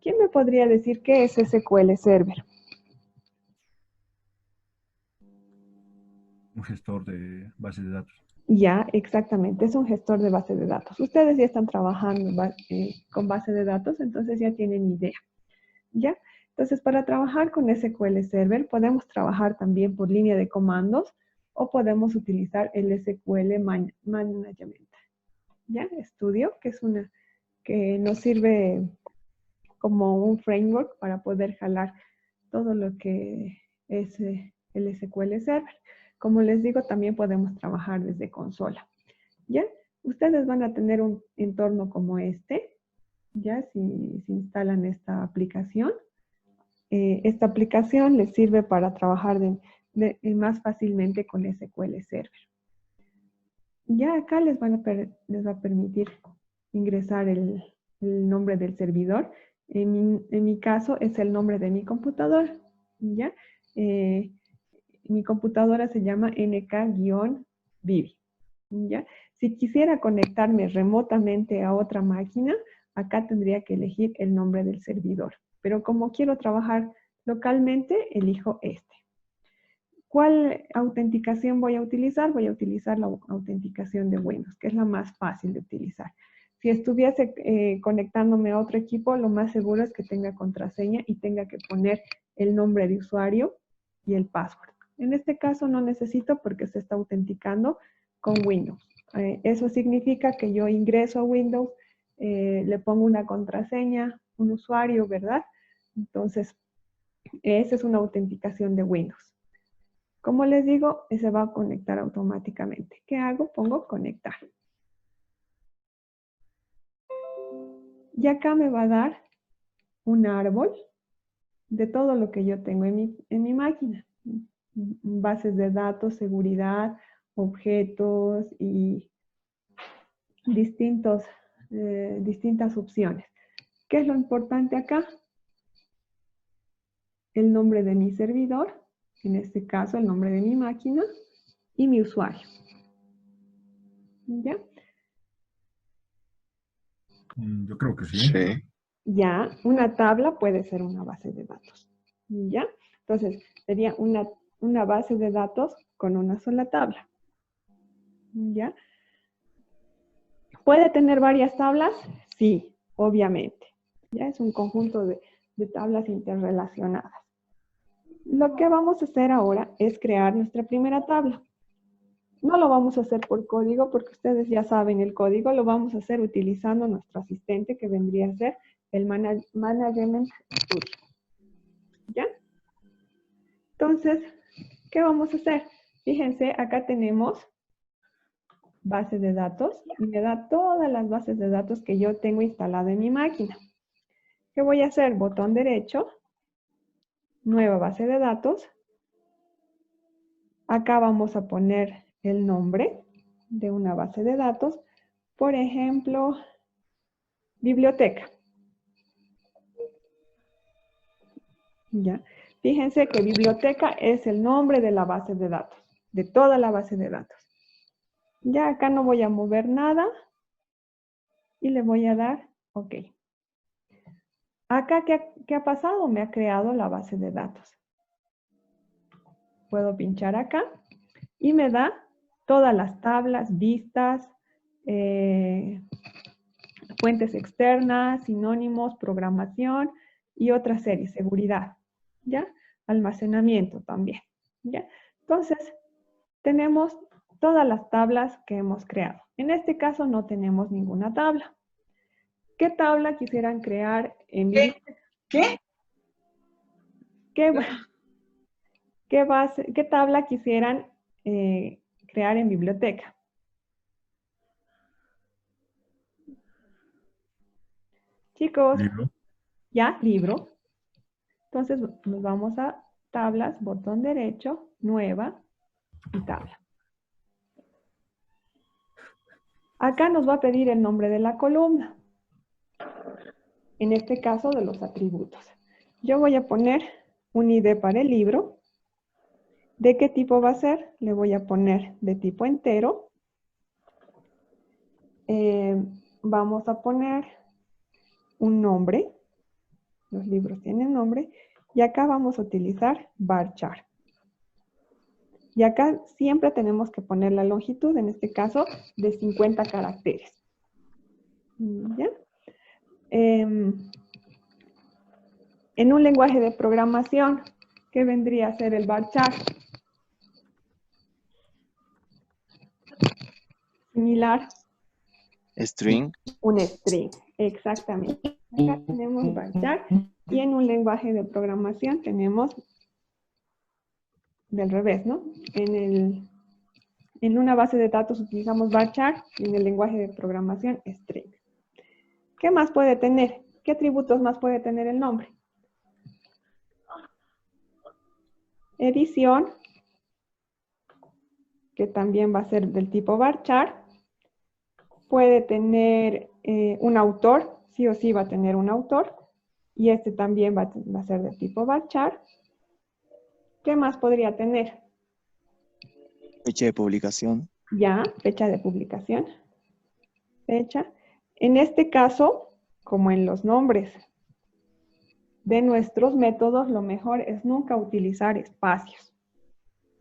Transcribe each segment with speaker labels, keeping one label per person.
Speaker 1: ¿Quién me podría decir qué es SQL Server?
Speaker 2: Un gestor de bases de datos.
Speaker 1: Ya, exactamente, es un gestor de base de datos. Ustedes ya están trabajando con base de datos, entonces ya tienen idea. ¿Ya? Entonces, para trabajar con SQL Server, podemos trabajar también por línea de comandos o podemos utilizar el SQL Management. ¿Ya? Studio, que nos sirve como un framework para poder jalar todo lo que es el SQL Server. Como les digo, también podemos trabajar desde consola. ¿Ya? Ustedes van a tener un entorno como este, ¿ya? Si instalan esta aplicación. Esta aplicación les sirve para trabajar más fácilmente con SQL Server. Ya acá les va a permitir ingresar el nombre del servidor. En mi caso es el nombre de mi computadora. ¿Ya? Mi computadora se llama NK-Vivi. ¿Ya? Si quisiera conectarme remotamente a otra máquina, acá tendría que elegir el nombre del servidor. Pero como quiero trabajar localmente, elijo este. ¿Cuál autenticación voy a utilizar? Voy a utilizar la autenticación de Windows, que es la más fácil de utilizar. Si estuviese conectándome a otro equipo, lo más seguro es que tenga contraseña y tenga que poner el nombre de usuario y el password. En este caso no necesito porque se está autenticando con Windows. Eso significa que yo ingreso a Windows, le pongo una contraseña, un usuario, ¿verdad? Entonces, esa es una autenticación de Windows. Como les digo, se va a conectar automáticamente. ¿Qué hago? Pongo conectar. Y acá me va a dar un árbol de todo lo que yo tengo en mi máquina. Bases de datos, seguridad, objetos y distintas opciones. ¿Qué es lo importante acá? El nombre de mi servidor, en este caso el nombre de mi máquina y mi usuario. ¿Ya?
Speaker 2: Yo creo que sí.
Speaker 3: Sí.
Speaker 1: Ya, una tabla puede ser una base de datos. ¿Ya? Entonces, sería una base de datos con una sola tabla. ¿Ya? ¿Puede tener varias tablas? Sí, obviamente. Ya es un conjunto de tablas interrelacionadas. Lo que vamos a hacer ahora es crear nuestra primera tabla. No lo vamos a hacer por código porque ustedes ya saben el código, lo vamos a hacer utilizando nuestro asistente que vendría a ser el Management Studio. ¿Ya? Entonces, ¿qué vamos a hacer? Fíjense, acá tenemos base de datos y me da todas las bases de datos que yo tengo instalada en mi máquina. ¿Qué voy a hacer? Botón derecho, nueva base de datos. Acá vamos a poner el nombre de una base de datos. Por ejemplo, biblioteca. ¿Ya? Fíjense que biblioteca es el nombre de la base de datos, de toda la base de datos. Ya acá no voy a mover nada y le voy a dar OK. Acá, ¿qué ha pasado? Me ha creado la base de datos. Puedo pinchar acá y me da todas las tablas, vistas, fuentes externas, sinónimos, programación y otra serie, seguridad, ¿ya? Almacenamiento también, ¿ya? Entonces, tenemos todas las tablas que hemos creado. En este caso no tenemos ninguna tabla. ¿Qué tabla quisieran crear en biblioteca? ¿Qué tabla quisieran crear en biblioteca? Chicos,
Speaker 2: Libro.
Speaker 1: ¿ya? Libro. Entonces nos vamos a tablas, botón derecho, nueva y tabla. Acá nos va a pedir el nombre de la columna. En este caso de los atributos. Yo voy a poner un ID para el libro. ¿De qué tipo va a ser? Le voy a poner de tipo entero. Vamos a poner un nombre. Los libros tienen nombre. Y acá vamos a utilizar varchar. Y acá siempre tenemos que poner la longitud, en este caso, de 50 caracteres. ¿Ya? En un lenguaje de programación, ¿qué vendría a ser el varchar? Similar.
Speaker 3: String.
Speaker 1: Un string, exactamente. Acá tenemos varchar y en un lenguaje de programación tenemos del revés, ¿no? En una base de datos utilizamos varchar y en el lenguaje de programación string. ¿Qué más puede tener? ¿Qué atributos más puede tener el nombre? Edición, que también va a ser del tipo varchar. Puede tener un autor, sí o sí va a tener un autor. Y este también va a ser del tipo varchar. ¿Qué más podría tener?
Speaker 3: Fecha de publicación.
Speaker 1: Ya, fecha de publicación. Fecha. En este caso, como en los nombres de nuestros métodos, lo mejor es nunca utilizar espacios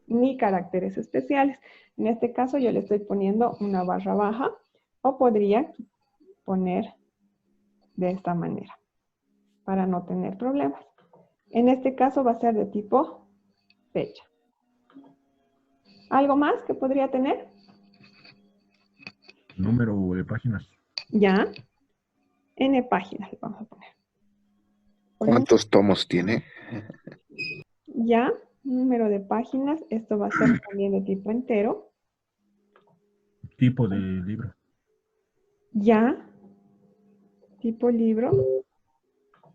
Speaker 1: ni caracteres especiales. En este caso yo le estoy poniendo una barra baja o podría poner de esta manera para no tener problemas. En este caso va a ser de tipo fecha. ¿Algo más que podría tener?
Speaker 2: Número de páginas.
Speaker 1: Ya. N páginas le vamos a poner.
Speaker 4: ¿Cuántos tomos tiene?
Speaker 1: Ya. Número de páginas. Esto va a ser también de tipo entero.
Speaker 2: Tipo de libro.
Speaker 1: Ya. Tipo libro.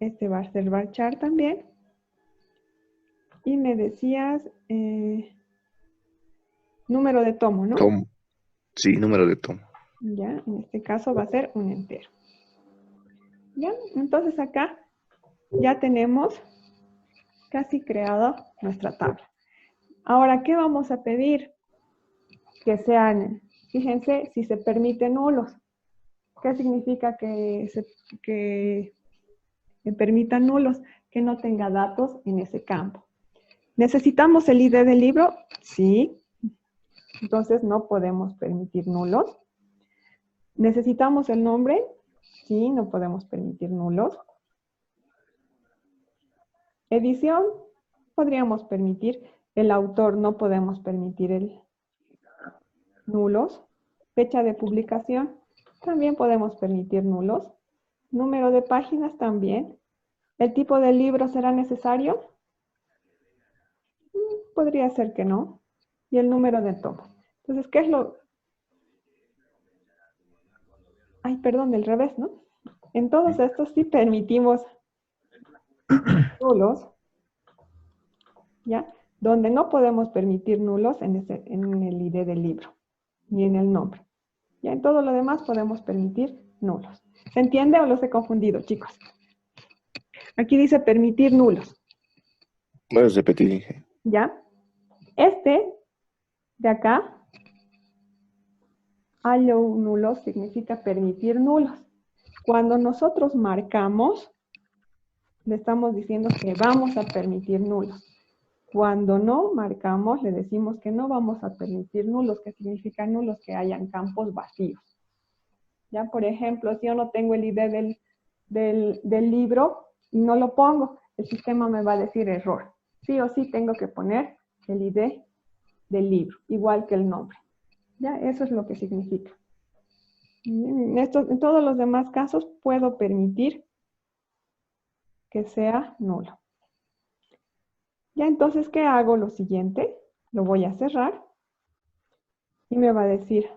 Speaker 1: Este va a ser varchar también. Y me decías número de tomo, ¿no?
Speaker 4: Tomo. Sí, número de tomo.
Speaker 1: Ya, en este caso va a ser un entero. Ya, entonces acá ya tenemos casi creado nuestra tabla. Ahora, ¿qué vamos a pedir? Que sean, fíjense, si se permiten nulos. ¿Qué significa que permitan nulos? Que no tenga datos en ese campo. ¿Necesitamos el ID del libro? Sí. Entonces no podemos permitir nulos. ¿Necesitamos el nombre? Sí, no podemos permitir nulos. Edición, podríamos permitir. El autor no podemos permitir el nulos. Fecha de publicación, también podemos permitir nulos. Número de páginas también. ¿El tipo de libro será necesario? Podría ser que no. Y el número de tomo. Entonces, ¿qué es lo...? Ay, perdón, del revés, ¿no? En todos estos sí permitimos nulos, ¿ya? Donde no podemos permitir nulos en el ID del libro, ni en el nombre. Ya en todo lo demás podemos permitir nulos. ¿Se entiende o los he confundido, chicos? Aquí dice permitir nulos.
Speaker 4: ¿Puedes repetir, Inge?
Speaker 1: ¿Ya? Este de acá, allow nulos, significa permitir nulos. Cuando nosotros marcamos, le estamos diciendo que vamos a permitir nulos. Cuando no marcamos, le decimos que no vamos a permitir nulos. ¿Qué significa nulos? Que hayan campos vacíos. Ya, por ejemplo, si yo no tengo el ID del libro y no lo pongo, el sistema me va a decir error. Sí o sí tengo que poner el ID del libro, igual que el nombre. Ya, eso es lo que significa. En todos los demás casos puedo permitir que sea nulo. Ya, entonces, ¿qué hago? Lo siguiente, lo voy a cerrar y me va a decir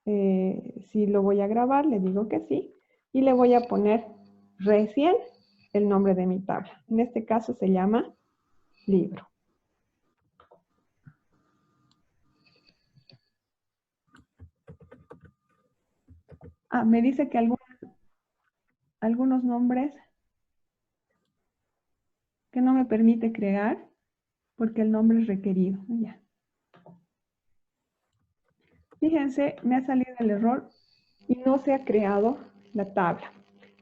Speaker 1: si lo voy a grabar, le digo que sí, y le voy a poner recién el nombre de mi tabla. En este caso se llama libro. Ah, me dice que algunos nombres que no me permite crear porque el nombre es requerido. Ya. Fíjense, me ha salido el error y no se ha creado la tabla.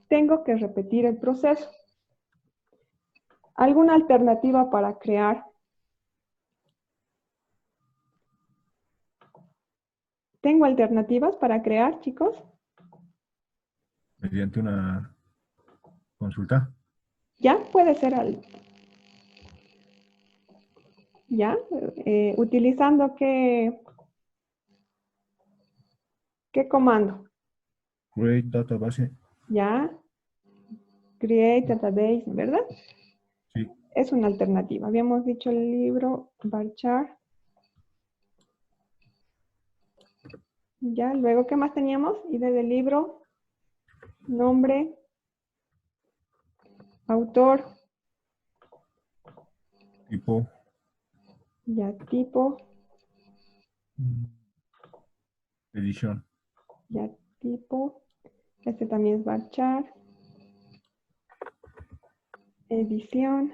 Speaker 1: Tengo que repetir el proceso. ¿Alguna alternativa para crear? ¿Tengo alternativas para crear, chicos?
Speaker 2: Mediante una consulta.
Speaker 1: ¿Ya? Puede ser algo. ¿Ya? ¿Utilizando qué comando?
Speaker 2: Create database.
Speaker 1: ¿Ya? Create database, ¿verdad?
Speaker 2: Sí.
Speaker 1: Es una alternativa. Habíamos dicho el libro, varchar. Ya, luego, ¿qué más teníamos? ID del libro, nombre, autor,
Speaker 2: Tipo.
Speaker 1: ya tipo,
Speaker 2: Edición.
Speaker 1: ya tipo. Este también es varchar. Edición.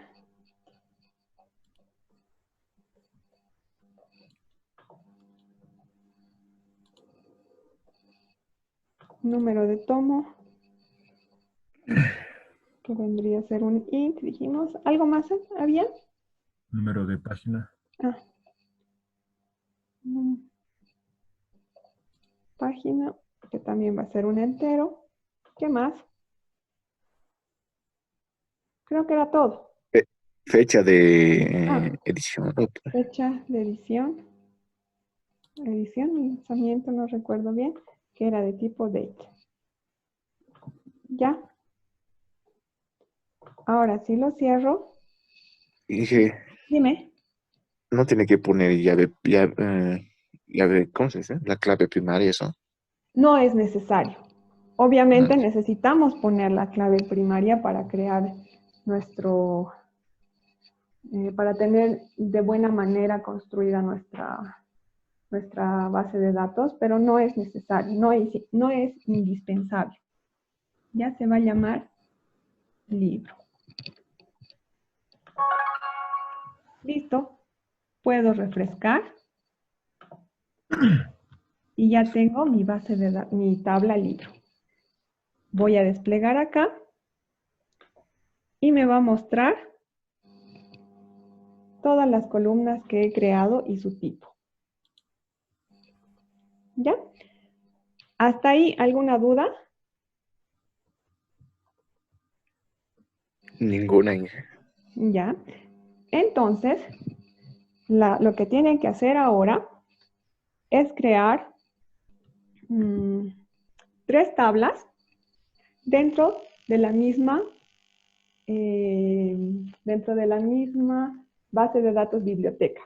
Speaker 1: Número de tomo, que vendría a ser un int, dijimos. ¿Algo más había?
Speaker 2: Número de página.
Speaker 1: Ah. Página, que también va a ser un entero. ¿Qué más? Creo que era todo.
Speaker 4: Fecha de
Speaker 1: Ah,
Speaker 4: edición.
Speaker 1: fecha de edición. Edición, lanzamiento, no recuerdo bien, que era de tipo date. ¿Ya? Ahora sí lo cierro.
Speaker 4: Dije,
Speaker 1: Dime.
Speaker 4: no tiene que poner llave, ¿cómo se dice? La clave primaria, eso.
Speaker 1: No es necesario.
Speaker 4: No,
Speaker 1: Obviamente necesitamos poner la clave primaria para crear nuestro, para tener de buena manera construida nuestra base de datos, pero no es necesario, no es indispensable. Ya se va a llamar libro. Listo. Puedo refrescar y ya tengo mi base de datos, mi tabla libro. Voy a desplegar acá y me va a mostrar todas las columnas que he creado y su tipo. ¿Ya? ¿Hasta ahí alguna duda?
Speaker 4: ninguna.
Speaker 1: Ya. Entonces, lo que tienen que hacer ahora es crear 3 tablas dentro de la misma base de datos biblioteca.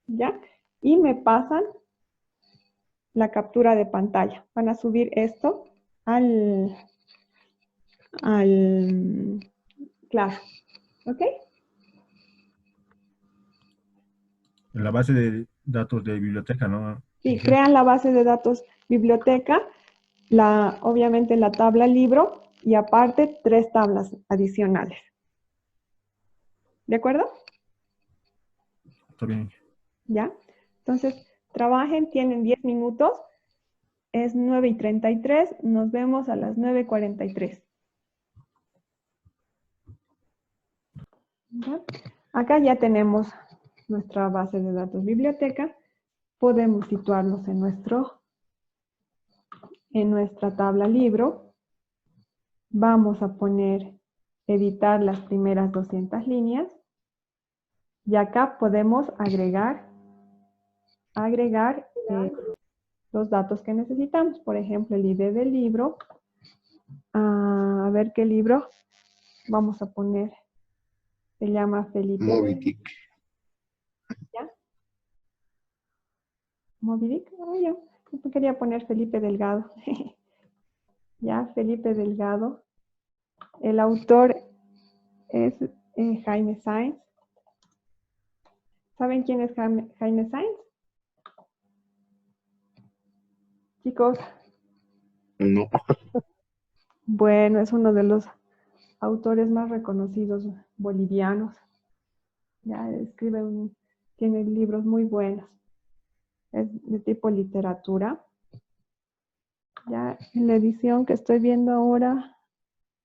Speaker 1: ¿Ya? Y me pasan la captura de pantalla. Van a subir esto al claro. ¿Ok?
Speaker 2: En la base de datos de biblioteca, ¿no?
Speaker 1: Sí, crean la base de datos biblioteca, obviamente la tabla libro y aparte 3 tablas adicionales. ¿De acuerdo?
Speaker 2: Está bien.
Speaker 1: ¿Ya? Entonces, trabajen, tienen 10 minutos. Es 9:33, nos vemos a las 9:43. ¿Ya? Acá ya tenemos nuestra base de datos biblioteca. Podemos situarnos en nuestra tabla libro. Vamos a poner editar las primeras 200 líneas. Y acá podemos agregar los datos que necesitamos. Por ejemplo, el ID del libro. A ver qué libro vamos a poner. Se llama Felipe.
Speaker 4: Moby Dick.
Speaker 1: ¿Ya? Moby Dick. Oh, yo quería poner Felipe Delgado. Ya, Felipe Delgado. El autor es Jaime Sainz. ¿Saben quién es Jaime Sainz? Chicos,
Speaker 4: No.
Speaker 1: bueno, es uno de los autores más reconocidos bolivianos. Ya tiene libros muy buenos. Es de tipo literatura. Ya en la edición que estoy viendo ahora,